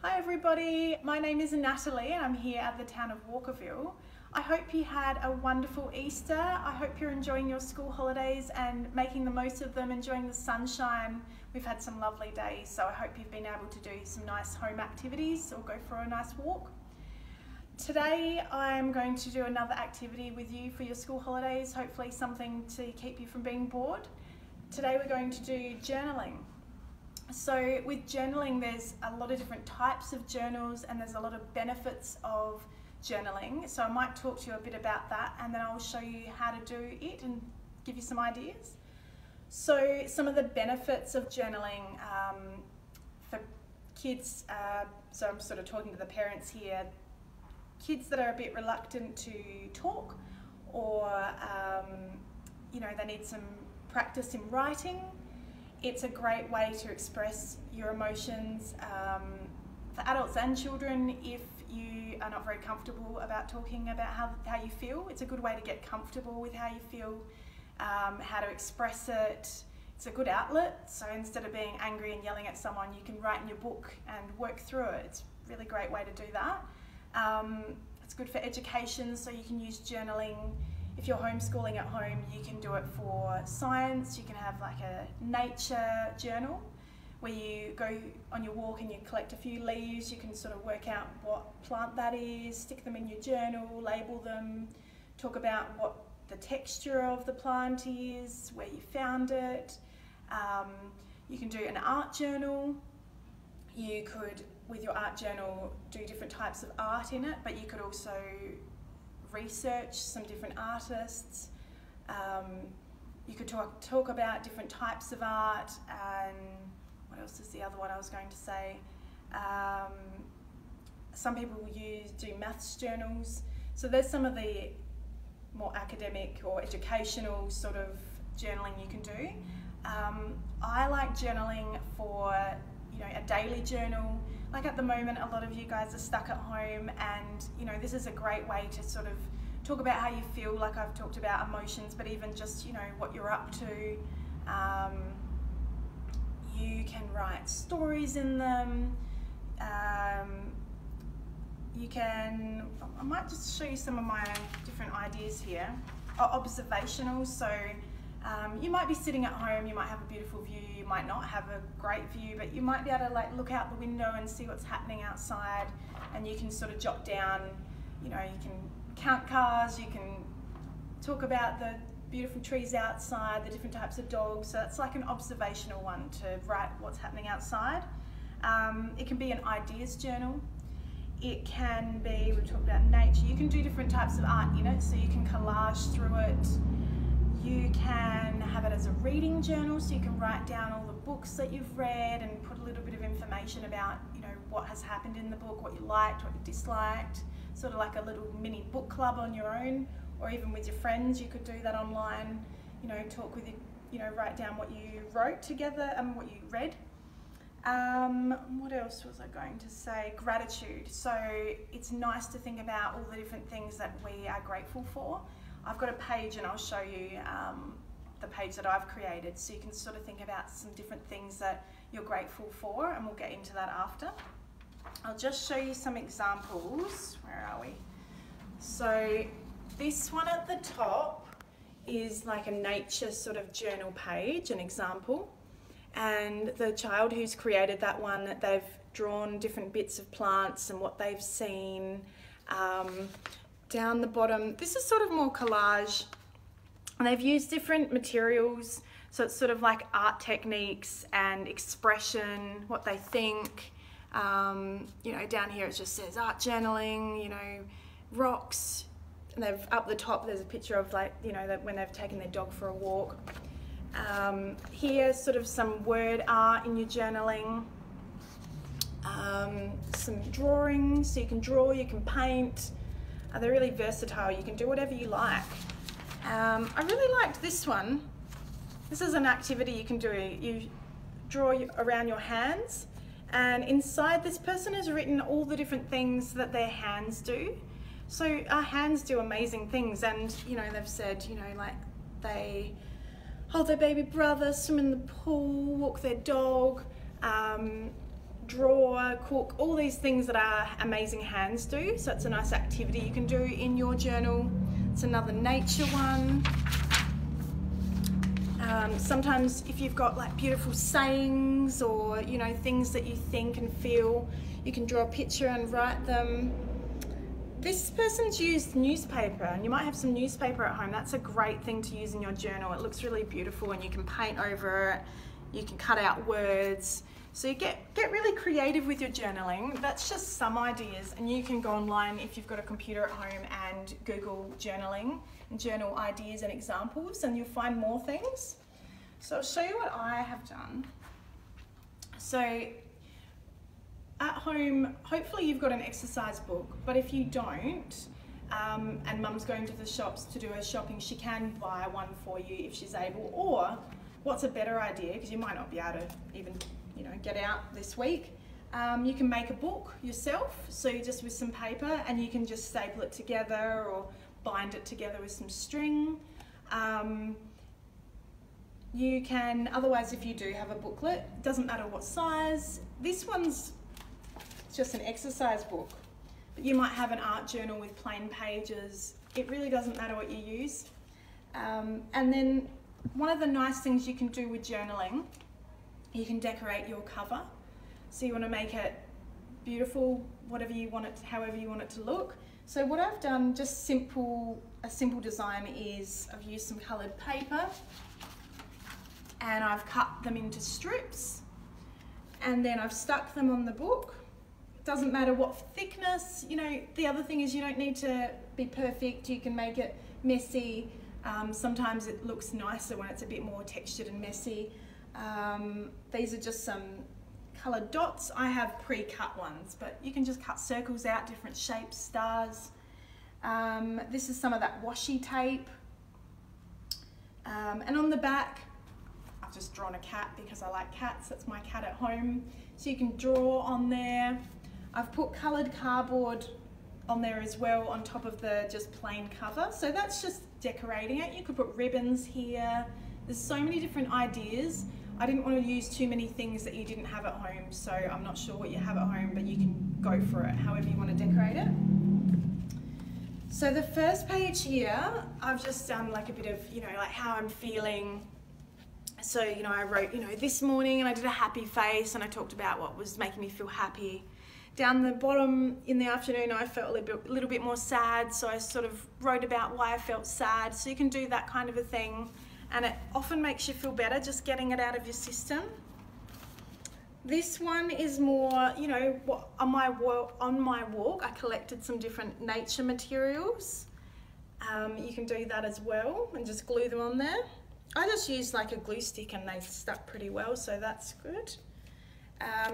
Hi everybody, my name is Natalie and I'm here at the town of Walkerville. I hope you had a wonderful Easter. I hope you're enjoying your school holidays and making the most of them, enjoying the sunshine. We've had some lovely days, so I hope you've been able to do some nice home activities or go for a nice walk. Today I'm going to do another activity with you for your school holidays, hopefully something to keep you from being bored. Today we're going to do journaling. So with journaling, there's a lot of different types of journals and there's a lot of benefits of journaling. So I might talk to you a bit about that and then I'll show you how to do it and give you some ideas. So some of the benefits of journaling for kids, so I'm sort of talking to the parents here, kids that are a bit reluctant to talk or they need some practice in writing. It's a great way to express your emotions for adults and children. If you are not very comfortable about talking about how you feel, it's a good way to get comfortable with how you feel, how to express it. It's a good outlet, so instead of being angry and yelling at someone, you can write in your book and work through it. It's a really great way to do that. It's good for education, so you can use journaling. If you're homeschooling at home, you can do it for science. You can have like a nature journal where you go on your walk and you collect a few leaves. You can sort of work out what plant that is, stick them in your journal, label them, talk about what the texture of the plant is, where you found it. You can do an art journal. You could, with your art journal, do different types of art in it, but you could also research some different artists. You could talk about different types of art, and what else is the other one I was going to say? Some people do maths journals. So there's some of the more academic or educational sort of journaling you can do. I like journaling for a daily journal. Like at the moment, a lot of you guys are stuck at home and this is a great way to sort of talk about how you feel, like I've talked about emotions, but even just what you're up to. You can write stories in them. I might just show you some of my different ideas here. Observational, so you might be sitting at home, you might have a beautiful view, you might not have a great view, but you might be able to look out the window and see what's happening outside, and you can sort of jot down, you can count cars, you can talk about the beautiful trees outside, the different types of dogs. So that's like an observational one, to write what's happening outside. It can be an ideas journal. It can be, we've talked about nature, you can do different types of art in it, so you can collage through it. You can have it as a reading journal, so you can write down all the books that you've read and put a little bit of information about what has happened in the book, what you liked, what you disliked, sort of like a little mini book club on your own, or even with your friends. You could do that online, talk with write down what you wrote together and what you read. What else was I going to say? Gratitude. So it's nice to think about all the different things that we are grateful for. I've got a page and I'll show you the page that I've created, so you can sort of think about some different things that you're grateful for, and we'll get into that after. I'll just show you some examples. Where are we? So this one at the top is like a nature sort of journal page, an example. And the child who's created that one, they've drawn different bits of plants and what they've seen. Down the bottom, this is sort of more collage, and they've used different materials, so it's sort of like art techniques and expression, what they think. Down here it just says art journaling, rocks, and up the top there's a picture of that when they've taken their dog for a walk. Here, sort of some word art in your journaling. Some drawings, so you can draw, you can paint. They're really versatile, you can do whatever you like. I really liked this one. This is an activity you can do. You draw around your hands, and inside this person has written all the different things that their hands do. So our hands do amazing things, and they've said, like they hold their baby brother, swim in the pool, walk their dog, draw, cook, all these things that our amazing hands do. So it's a nice activity you can do in your journal. It's another nature one. Sometimes if you've got like beautiful sayings or, you know, things that you think and feel, you can draw a picture and write them. This person's used newspaper, and you might have some newspaper at home. That's a great thing to use in your journal. It looks really beautiful and you can paint over it. You can cut out words. So you get really creative with your journaling. That's just some ideas, and you can go online if you've got a computer at home and Google journaling and journal ideas and examples, and you'll find more things. So I'll show you what I have done. So at home, hopefully you've got an exercise book, but if you don't, and mum's going to the shops to do her shopping, she can buy one for you if she's able. Or what's a better idea, because you might not be able to even, you know, get out this week, you can make a book yourself. So you just with some paper, and you can just staple it together or bind it together with some string. You can, otherwise if you do have a booklet, it doesn't matter what size. This one's just an exercise book, but you might have an art journal with plain pages. It really doesn't matter what you use. And then one of the nice things you can do with journaling, you can decorate your cover. So you want to make it beautiful, whatever you want it, however you want it to look. So what I've done, just a simple design, is I've used some coloured paper and I've cut them into strips, and then I've stuck them on the book. It doesn't matter what thickness, you know. The other thing is you don't need to be perfect. You can make it messy. Sometimes it looks nicer when it's a bit more textured and messy. These are just some coloured dots. I have pre-cut ones, but you can just cut circles out, different shapes, stars. This is some of that washi tape. And on the back, I've just drawn a cat because I like cats. That's my cat at home. So you can draw on there. I've put coloured cardboard on there as well on top of the just plain cover. So that's just decorating it. You could put ribbons here. There's so many different ideas. I didn't want to use too many things that you didn't have at home, so I'm not sure what you have at home, but you can go for it however you want to decorate it. So the first page here, I've just done like a bit of, you know, like how I'm feeling. So, you know, I wrote, you know, this morning, and I did a happy face, and I talked about what was making me feel happy. Down the bottom in the afternoon, I felt a little bit more sad, so I sort of wrote about why I felt sad. So you can do that kind of a thing, and it often makes you feel better just getting it out of your system. This one is more, you know, on my walk, I collected some different nature materials. You can do that as well and just glue them on there. I just used like a glue stick and they stuck pretty well, so that's good.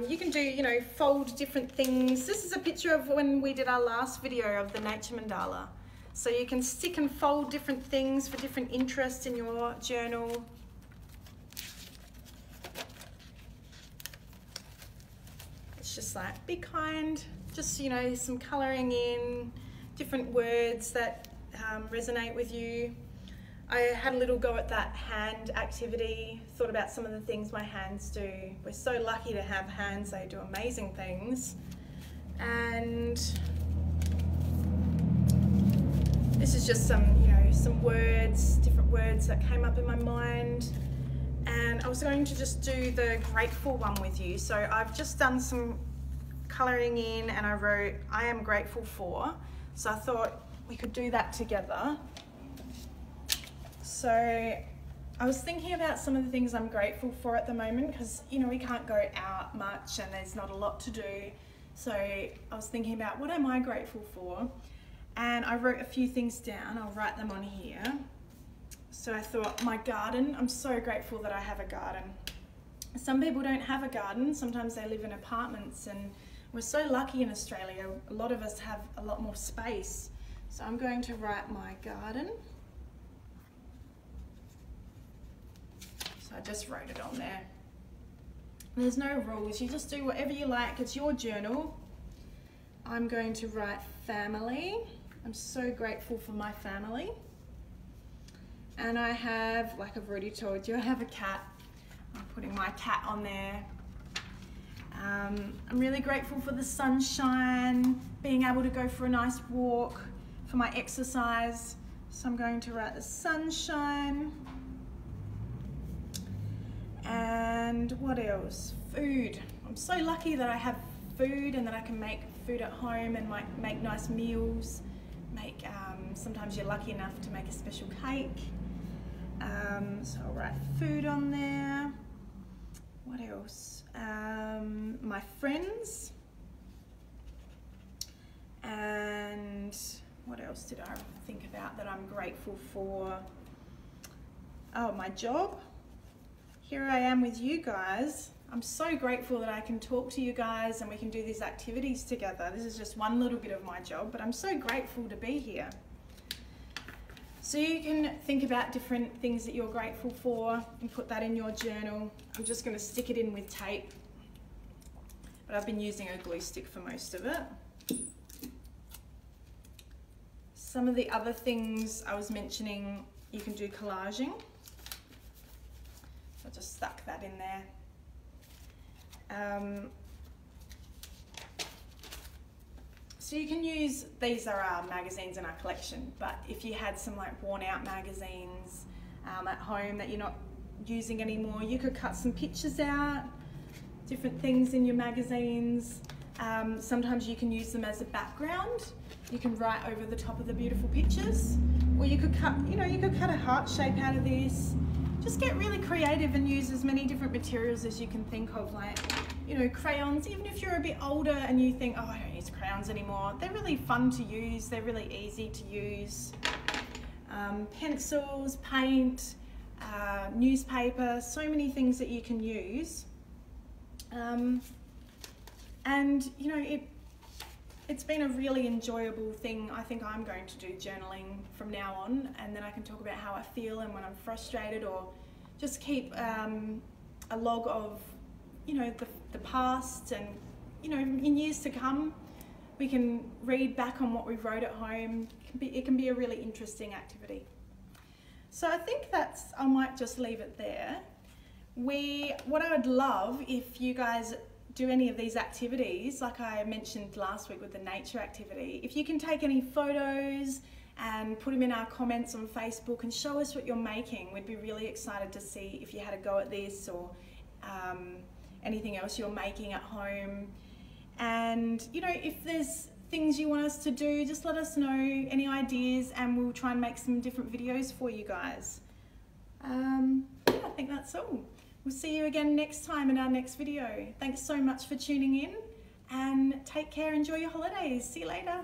You can do, you know, fold different things. This is a picture of when we did our last video of the nature mandala. So you can stick and fold different things for different interests in your journal. It's just like, be kind, just, you know, some colouring in, different words that resonate with you. I had a little go at that hand activity, thought about some of the things my hands do. We're so lucky to have hands, they do amazing things. And this is just some, you know, some words, different words that came up in my mind. And I was going to just do the grateful one with you. So I've just done some colouring in and I wrote, I am grateful for. So I thought we could do that together. So I was thinking about some of the things I'm grateful for at the moment, because, you know, we can't go out much and there's not a lot to do. So I was thinking about what am I grateful for? And I wrote a few things down. I'll write them on here. So I thought, my garden, I'm so grateful that I have a garden. Some people don't have a garden. Sometimes they live in apartments, and we're so lucky in Australia. A lot of us have a lot more space. So I'm going to write my garden. So I just wrote it on there. There's no rules. You just do whatever you like. It's your journal. I'm going to write family. I'm so grateful for my family. And I have, like I've already told you, I have a cat. I'm putting my cat on there. I'm really grateful for the sunshine, being able to go for a nice walk, for my exercise. So I'm going to write the sunshine. And what else? Food. I'm so lucky that I have food and that I can make food at home and make nice meals. Sometimes you're lucky enough to make a special cake. So I'll write food on there. What else? My friends. And what else did I think about that I'm grateful for? Oh, my job. Here I am with you guys. I'm so grateful that I can talk to you guys and we can do these activities together. This is just one little bit of my job, but I'm so grateful to be here. So you can think about different things that you're grateful for and put that in your journal. I'm just going to stick it in with tape, but I've been using a glue stick for most of it. Some of the other things I was mentioning, you can do collaging. So I just stuck that in there. So you can use, these are our magazines in our collection, but if you had some like worn out magazines at home that you're not using anymore, you could cut some pictures out, different things in your magazines. Sometimes you can use them as a background. You can write over the top of the beautiful pictures, or you could cut, you could cut a heart shape out of this. Just get really creative and use as many different materials as you can think of, like, crayons. Even if you're a bit older and you think, oh, I don't use crayons anymore, they're really fun to use, they're really easy to use. Pencils, paint, newspaper, so many things that you can use. And it's been a really enjoyable thing. I think I'm going to do journaling from now on, and then I can talk about how I feel and when I'm frustrated, or just keep a log of the past, and in years to come we can read back on what we wrote at home. It can be a really interesting activity. So I think I might just leave it there. What I would love, if you guys do any of these activities, like I mentioned last week with the nature activity, if you can take any photos and put them in our comments on Facebook and show us what you're making. We'd be really excited to see if you had a go at this, or anything else you're making at home. And if there's things you want us to do, just let us know, any ideas, and we'll try and make some different videos for you guys. Yeah, I think that's all. We'll see you again next time in our next video. Thanks so much for tuning in, and take care, enjoy your holidays. See you later.